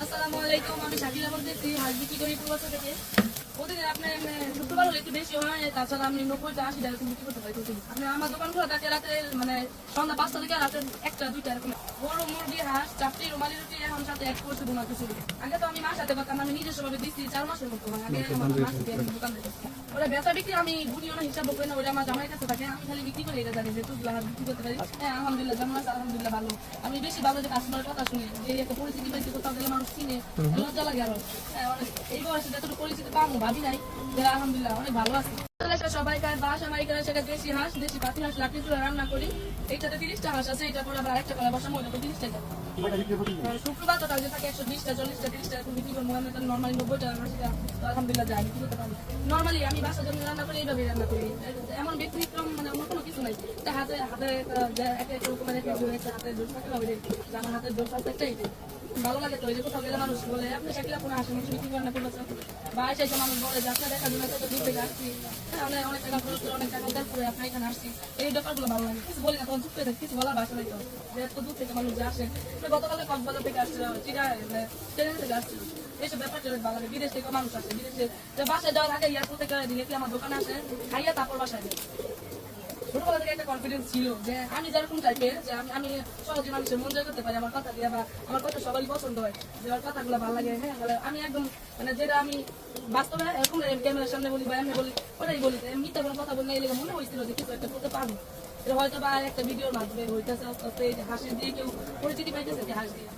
আসসালামু আলাইকুম, আমি শাকিলা বলতেছি। হাঁস বিক্রি করি পূর্বাচল থেকে। প্রতিদিন আপনার শুক্রবার হলে একটু বেশি হয়, তাছাড়া আমি 90-80 টাকা বিক্রি করতে পারি প্রতিদিন। আমার দোকান খোলা থাকে রাতে সন্ধ্যা 5টা থেকে রাতে 1টা-2টা এরকম। গরু, মুরগি, হাঁস, চাপটি, রুমালি রুটি এখন সাথে এক করতে বোনা কিছু। আগে তো আমি মার সাথে করতাম, আমি নিজস্ব ভাবে দিচ্ছি 4 মাসের মতো হয়। আগে আমার মার সাথে আমি দোকান দিতাম। ওরা বেচা বিক্রি আমি বুঝিও না, হিসাব করি না, ওরা আমার জামাইয়ের কাছে থাকে। আমি খালি বিক্রি করে এটা জানি যে তুই বিক্রি করতে পারি। হ্যাঁ, আলহামদুলিল্লাহ, যেমন আছে আলহামদুলিল্লাহ ভালো। আমি বেশি ভালো যে কাস্টমারের কথা শুনি, যে একটা পরিস্থিতি পাইছি, কোথাও গেলে মানুষ চিনে, লজ্জা লাগে আরো। এই বয়সে যতটুকু পরিস্থিতি পাবো ভাবি নাই, যে আলহামদুলিল্লাহ অনেক ভালো আছে। সবাইকার বাস আমার এখানে সেটা দেশি হাঁস, দেশি পাতি হাঁস লাকড়ি চুলা রান্না করি। এইটাতে 30টা হাঁস আছে, এটা করে আবার আরেকটা করে বসাবো, ওটা 30 টাকা। শুক্রবার তো টার্গেট থাকে 120টা, 40টা, 30টা এরকম বিক্রি করবো। আমি তো নর্মালি 90 টাকা সেটা আলহামদুলিল্লাহ যাই বিক্রি করতে পারি। নর্মালি আমি বাসার জন্য রান্না করি, এইভাবে রান্না করি। এমন ব্যতিক্রম অন্য কোনো কিছু নাই। হাতে হাতে একটা রকমের একটা হাতের জোর থাকতে হবে, আমার হাতের জোর থাকতে একটাই ভালো লাগে। তো এই যে কোথাও গেলে মানুষ বলে আপনি শাকিলা কোনো হাসি মাংস বিক্রি রান্না করতেছেন, বা এসে মানুষ বলে যে আপনার দেখার জন্য দূর থেকে আসছি, অনেক টাকা খরচ করে, অনেক টাকা উদ্ধার করে আপনার এখানে আসছি। এই ব্যাপারগুলো ভালো লাগে। কিছু বলি না, তখন চুপ করে থাকি, কিছু বলার ভাষা নাই। তো যে এত দূর থেকে মানুষ যে আসে, গতকালে কক্সবাজার থেকে আসছিল, ট্রেন থেকে আসছিল। এইসব ব্যাপারটা ভালো লাগে। বিদেশ থেকে মানুষ আসে, বিদেশে বাসায় যাওয়ার আগে এয়ারপোর্ট থেকে ডিরেক্টলি আমার দোকানে আসে, খাইয়া তারপর বাসায় যায়। ছোটবেলা থেকে একটা কনফিডেন্স ছিল যে আমি যেরকম টাইপের, যে আমি সহজে মানুষের মন জয় করতে পারি আমার কথা দিয়ে, বা আমার কথা সবাই পছন্দ হয়, যে আমার কথাগুলো ভালো লাগে। হ্যাঁ, আমি একদম যেটা আমি বাস্তবে এরকম ক্যামেরার সামনে বলি বা এমনি বলি, ওটাই বলি। মিথ্যা কোনো কথা বললে এই লেগে মনে হয়েছিল যে কিছু একটা করতে পারবো। এটা হয়তো বা একটা ভিডিওর মাধ্যমে হইতেছে, হাসি দিয়ে কেউ পরিচিতি পাইতেছে, হাসি দিয়ে।